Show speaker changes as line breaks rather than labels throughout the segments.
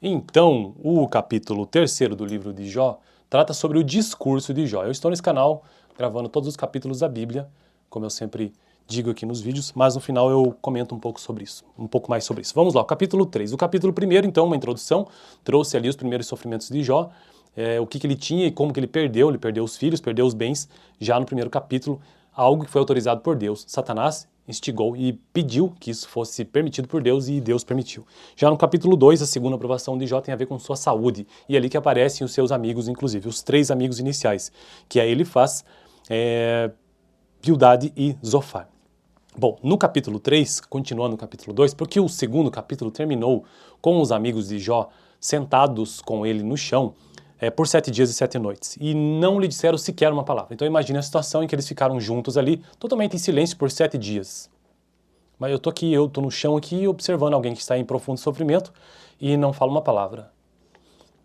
Então, o capítulo 3º do livro de Jó trata sobre o discurso de Jó. Eu estou nesse canal gravando todos os capítulos da Bíblia, como eu sempre digo aqui nos vídeos, mas no final eu comento um pouco sobre isso, um pouco mais sobre isso. Vamos lá, o capítulo 3. O capítulo 1º, então, uma introdução, trouxe ali os primeiros sofrimentos de Jó, o que ele tinha e como que ele perdeu os filhos, perdeu os bens, já no primeiro capítulo, algo que foi autorizado por Deus. Satanás instigou e pediu que isso fosse permitido por Deus e Deus permitiu. Já no capítulo 2, a segunda aprovação de Jó tem a ver com sua saúde, e é ali que aparecem os seus amigos, inclusive, os 3 amigos iniciais, que é Elifaz, Bildade e Zofar. Bom, no capítulo 3, continuando no capítulo 2, porque o segundo capítulo terminou com os amigos de Jó sentados com ele no chão, por 7 dias e 7 noites, e não lhe disseram sequer uma palavra. Então imagine a situação em que eles ficaram juntos ali, totalmente em silêncio por 7 dias. Mas eu tô no chão aqui observando alguém que está em profundo sofrimento e não fala uma palavra.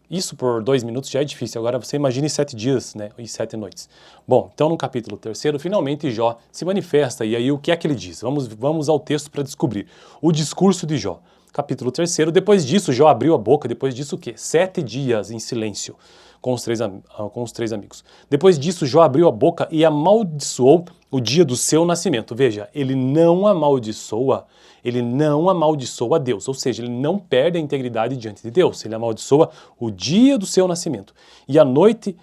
Isso por 2 minutos já é difícil, agora você imagine 7 dias, né, e 7 noites. Bom, então no capítulo 3º, finalmente Jó se manifesta, e aí o que é que ele diz? Vamos ao texto para descobrir. O discurso de Jó. Capítulo 3º, depois disso Jó abriu a boca, depois disso o quê? 7 dias em silêncio com os três amigos. Depois disso Jó abriu a boca e amaldiçoou o dia do seu nascimento. Veja, ele não amaldiçoa Deus, ou seja, ele não perde a integridade diante de Deus, ele amaldiçoa o dia do seu nascimento. E à noite,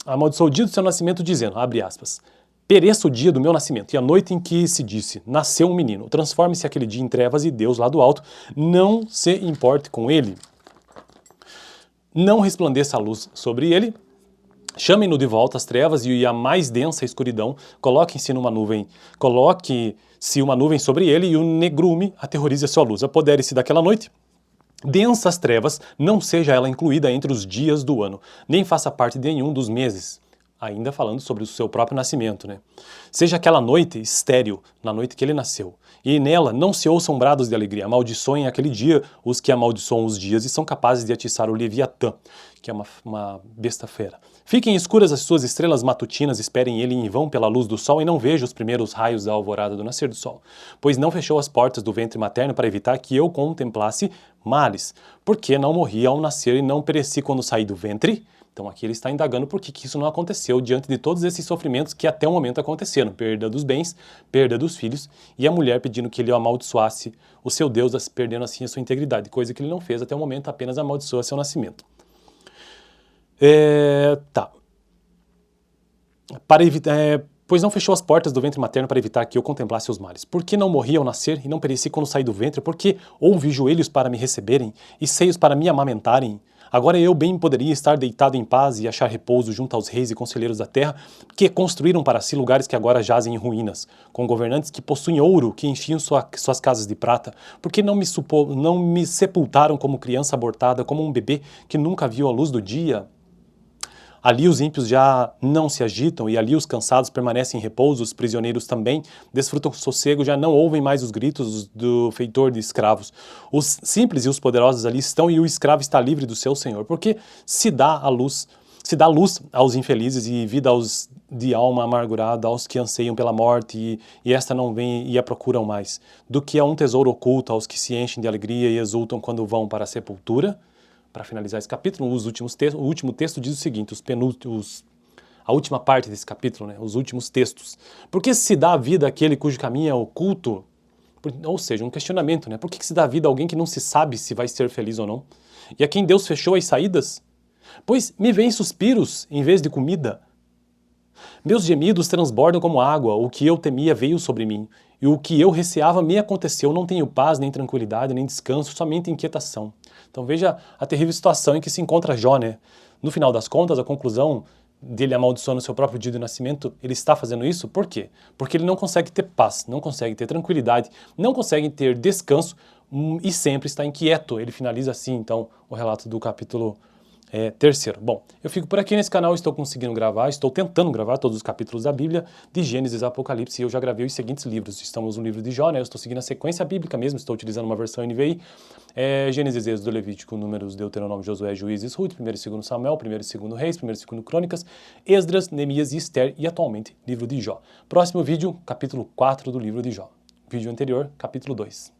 amaldiçoou o dia do seu nascimento dizendo, abre aspas, pereça o dia do meu nascimento, e a noite em que se disse, nasceu um menino, transforme-se aquele dia em trevas e Deus lá do alto não se importe com ele. Não resplandeça a luz sobre ele, chamem-no de volta às trevas e a mais densa escuridão, coloque-se uma nuvem sobre ele e o negrume aterrorize a sua luz. Apodere-se daquela noite, densas trevas, não seja ela incluída entre os dias do ano, nem faça parte de nenhum dos meses. Ainda falando sobre o seu próprio nascimento, né? Seja aquela noite estéril, na noite que ele nasceu, e nela não se ouçam brados de alegria, amaldiçoem aquele dia os que amaldiçoam os dias e são capazes de atiçar o Leviatã, que é uma besta fera. Fiquem escuras as suas estrelas matutinas, esperem ele em vão pela luz do sol e não vejam os primeiros raios da alvorada do nascer do sol, pois não fechou as portas do ventre materno para evitar que eu contemplasse males, porque não morri ao nascer e não pereci quando saí do ventre. Então aqui ele está indagando por que isso não aconteceu diante de todos esses sofrimentos que até o momento aconteceram. Perda dos bens, perda dos filhos e a mulher pedindo que ele amaldiçoasse o seu Deus, perdendo assim a sua integridade, coisa que ele não fez até o momento, apenas amaldiçoa seu nascimento. Pois não fechou as portas do ventre materno para evitar que eu contemplasse os males. Por que não morri ao nascer e não pereci quando saí do ventre? Porque houve joelhos para me receberem e seios para me amamentarem? Agora eu bem poderia estar deitado em paz e achar repouso junto aos reis e conselheiros da terra, que construíram para si lugares que agora jazem em ruínas, com governantes que possuem ouro, que enchiam suas casas de prata, porque não me sepultaram como criança abortada, como um bebê que nunca viu a luz do dia? Ali os ímpios já não se agitam e ali os cansados permanecem em repouso, os prisioneiros também desfrutam sossego, já não ouvem mais os gritos do feitor de escravos. Os simples e os poderosos ali estão e o escravo está livre do seu senhor, porque se dá luz aos infelizes e vida de alma amargurada, aos que anseiam pela morte e esta não vem e a procuram mais, do que a um tesouro oculto aos que se enchem de alegria e exultam quando vão para a sepultura. Para finalizar esse capítulo, o último texto diz o seguinte, a última parte desse capítulo, né, os últimos textos. Por que se dá a vida àquele cujo caminho é oculto? Ou seja, um questionamento, né? Por que se dá a vida a alguém que não se sabe se vai ser feliz ou não? E a quem Deus fechou as saídas? Pois me vêm suspiros em vez de comida. Meus gemidos transbordam como água, o que eu temia veio sobre mim, e o que eu receava me aconteceu, não tenho paz, nem tranquilidade, nem descanso, somente inquietação. Então veja a terrível situação em que se encontra Jó, né? No final das contas, a conclusão dele amaldiçoando o seu próprio dia de nascimento, ele está fazendo isso por quê? Porque ele não consegue ter paz, não consegue ter tranquilidade, não consegue ter descanso e sempre está inquieto. Ele finaliza assim, então, o relato do capítulo 3º. Bom, eu fico por aqui nesse canal, estou tentando gravar todos os capítulos da Bíblia, de Gênesis a Apocalipse, e eu já gravei os seguintes livros. Estamos no livro de Jó, né? Eu estou seguindo a sequência bíblica mesmo, estou utilizando uma versão NVI, Gênesis, Êxodo, Levítico, Números, Deuteronômio, Josué, Juízes, Ruth, 1º e 2º Samuel, 1º e 2º Reis, 1º e 2º Crônicas, Esdras, Neemias e Ester, e atualmente, livro de Jó. Próximo vídeo, capítulo 4 do livro de Jó. Vídeo anterior, capítulo 2.